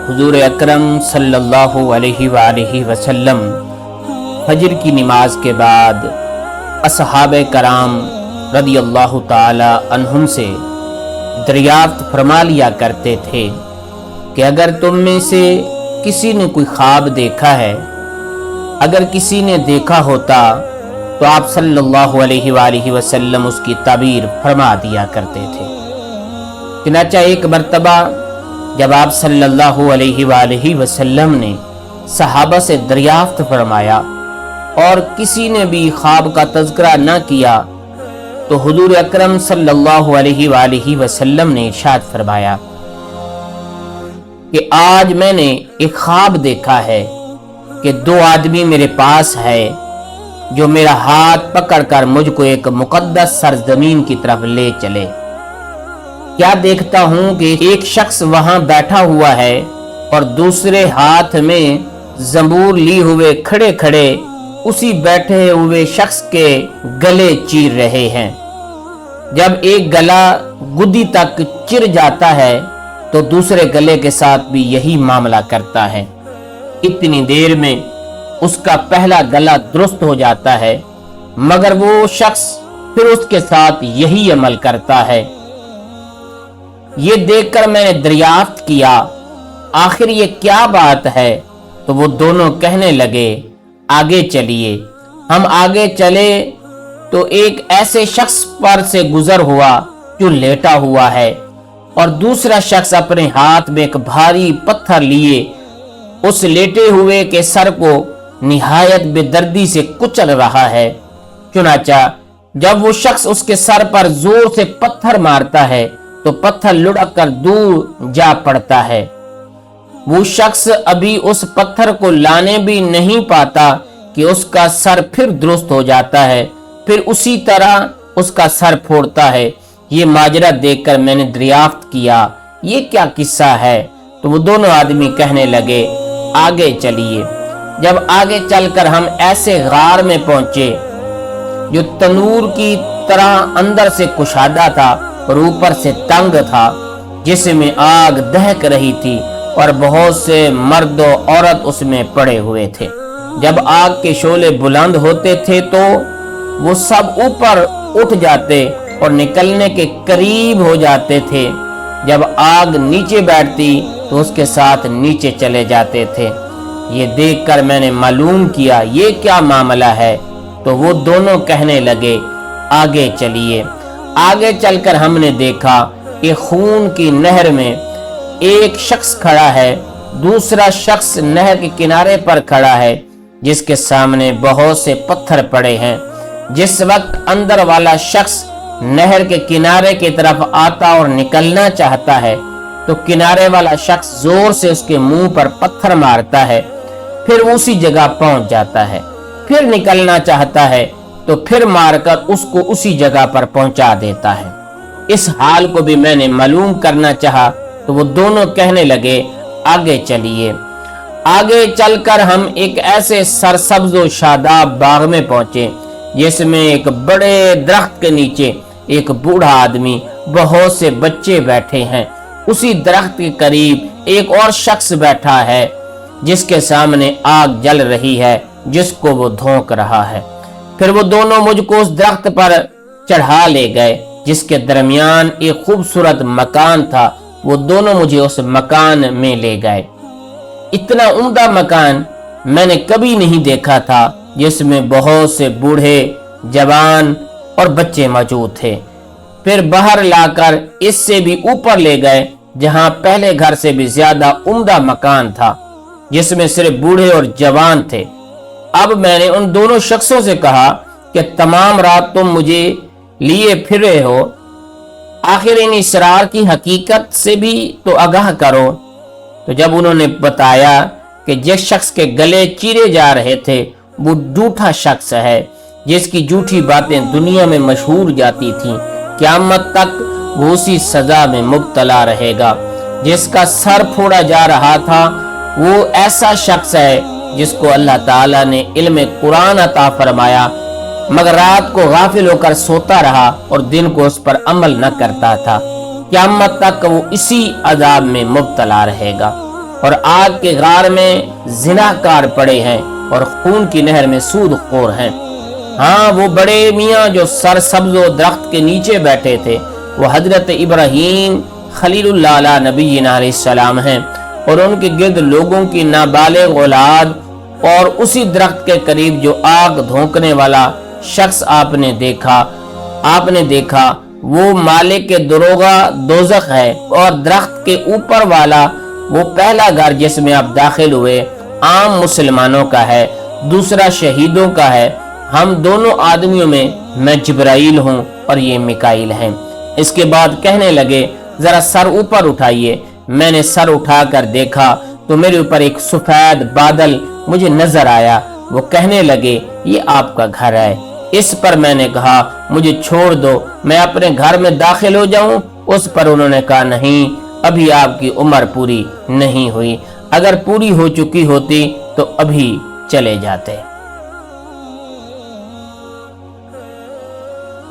हुजूर अकरम सल्लल्लाहु अलैहि वसल्लम फजर की नमाज के बाद असहाबे कराम रदियल्लाहु ताला अन्हुम से दरियाफ्त फरमा लिया करते थे कि अगर तुम में से किसी ने कोई ख्वाब देखा है, अगर किसी ने देखा होता तो आप सल्लल्लाहु अलैहि वसल्लम उसकी ताबीर फरमा दिया करते थे। चुनांचे एक मर्तबा जब आप सल्लल्लाहु अलैहि वसल्लम ने सहाबा से दरियाफ्त फरमाया और किसी ने भी ख्वाब का तज़किरा न किया तो हुजूर अकरम सल्लल्लाहु अलैहि वसल्लम ने इरशाद फरमाया कि आज मैंने एक ख्वाब देखा है कि दो आदमी मेरे पास है जो मेरा हाथ पकड़कर मुझको एक मुकद्दस सरजमीन की तरफ ले चले। क्या देखता हूं कि एक शख्स वहां बैठा हुआ है और दूसरे हाथ में ज़ंबूर लिए हुए खड़े खड़े उसी बैठे हुए शख्स के गले चीर रहे हैं। जब एक गला गुद्दी तक चिर जाता है तो दूसरे गले के साथ भी यही मामला करता है। इतनी देर में उसका पहला गला दुरुस्त हो जाता है, मगर वो शख्स फिर उसके साथ यही अमल करता है। ये देखकर मैंने दरियाफ्त किया, आखिर ये क्या बात है? तो वो दोनों कहने लगे, आगे चलिए। हम आगे चले तो एक ऐसे शख्स पर से गुजर हुआ जो लेटा हुआ है और दूसरा शख्स अपने हाथ में एक भारी पत्थर लिए उस लेटे हुए के सर को निहायत बेदर्दी से कुचल रहा है। चुनांचा जब वो शख्स उसके सर पर जोर से पत्थर मारता है तो पत्थर लुढ़क कर दूर जा पड़ता है। वो शख्स अभी उस पत्थर को लाने भी नहीं पाता कि उसका सर फिर दुरुस्त हो जाता है, फिर उसी तरह उसका सर फोड़ता है। ये माजरा देखकर मैंने दरियाफ्त किया, ये क्या किस्सा है? तो वो दोनों आदमी कहने लगे, आगे चलिए। जब आगे चलकर हम ऐसे गार में पहुंचे जो तनूर की तरह अंदर से कुशादा था और ऊपर से तंग था, जिसमें आग दहक रही थी और बहुत से मर्द और औरत उसमें पड़े हुए थे। जब आग के शोले बुलंद होते थे तो वो सब ऊपर उठ जाते और निकलने के करीब हो जाते थे। जब आग नीचे बैठती तो उसके साथ नीचे चले जाते थे। ये देखकर मैंने मालूम किया ये क्या मामला है, तो वो दोनों कहने लगे, आगे चलिए। आगे चलकर हमने देखा कि खून की नहर में एक शख्स खड़ा है, दूसरा शख्स नहर के किनारे पर खड़ा है जिसके सामने बहुत से पत्थर पड़े हैं। जिस वक्त अंदर वाला शख्स नहर के किनारे की तरफ आता और निकलना चाहता है तो किनारे वाला शख्स जोर से उसके मुंह पर पत्थर मारता है, फिर उसी जगह पहुंच जाता है। फिर निकलना चाहता है तो फिर मारकर उसको उसी जगह पर पहुंचा देता है। इस हाल को भी मैंने मालूम करना चाहा तो वो दोनों कहने लगे, आगे चलिए। आगे चलकर हम एक ऐसे सरसब्ज और शादाब बाग में पहुंचे जिसमें एक बड़े दरख्त के नीचे एक बूढ़ा आदमी, बहुत से बच्चे बैठे हैं। उसी दरख्त के करीब एक और शख्स बैठा है जिसके सामने आग जल रही है जिसको वो धोंक रहा है। फिर वो दोनों मुझको उस दरख्त पर चढ़ा ले गए जिसके दरमियान एक खूबसूरत मकान था। वो दोनों मुझे उस मकान में ले गए। इतना उम्दा मकान मैंने कभी नहीं देखा था, जिसमें बहुत से बूढ़े, जवान और बच्चे मौजूद थे। फिर बाहर लाकर इससे भी ऊपर ले गए जहां पहले घर से भी ज्यादा उम्दा मकान था जिसमें सिर्फ बूढ़े और जवान थे। अब मैंने उन दोनों शख्सों से कहा कि तमाम रात तुम मुझे लिए फिर रहे हो, आखिर इन इसरार की हकीकत से भी तो आगाह करो। तो जब उन्होंने बताया कि जिस शख्स के गले चीरे जा रहे थे वो झूठा शख्स है जिसकी झूठी बातें दुनिया में मशहूर जाती थीं, क़यामत तक वो उसी सजा में मुब्तला रहेगा। जिसका सर फोड़ा जा रहा था वो ऐसा शख्स है जिसको अल्लाह ताला ने इल्म कुरान अता फरमाया, मगर रात को गाफिल होकर सोता रहा और दिन को उस पर अमल न करता था। क़यामत तक वो इसी अजाब में मुब्तला रहेगा। और आग के गार में जिनाकार पड़े हैं और खून की नहर में सूदखोर हैं। हाँ, वो बड़े मियाँ जो सरसब्ज़ो दरख्त के नीचे बैठे थे वो हजरत इब्राहीम खलीलुल्लाह अला नबीना अलैहिस्सलाम हैं, और उनके गिर्द लोगों की नाबालिग औलाद, और उसी दरख्त के करीब जो आग धोंकने वाला शख्स आपने देखा वो मालिक के दरोगा दोज़ख है, और दरख्त के ऊपर वाला वो पहला घर जिसमें आप दाखिल हुए आम मुसलमानों का है, दूसरा शहीदों का है। हम दोनों आदमियों में मैं जिब्राइल हूँ और ये मिकाइल हैं। इसके बाद कहने लगे, जरा सर ऊपर उठाइए। मैंने सर उठाकर देखा तो मेरे ऊपर एक सफेद बादल मुझे नजर आया। वो कहने लगे, ये आपका घर है। इस पर मैंने कहा, मुझे छोड़ दो, मैं अपने घर में दाखिल हो जाऊं। उस पर उन्होंने कहा, नहीं, अभी आपकी उम्र पूरी नहीं हुई, अगर पूरी हो चुकी होती तो अभी चले जाते।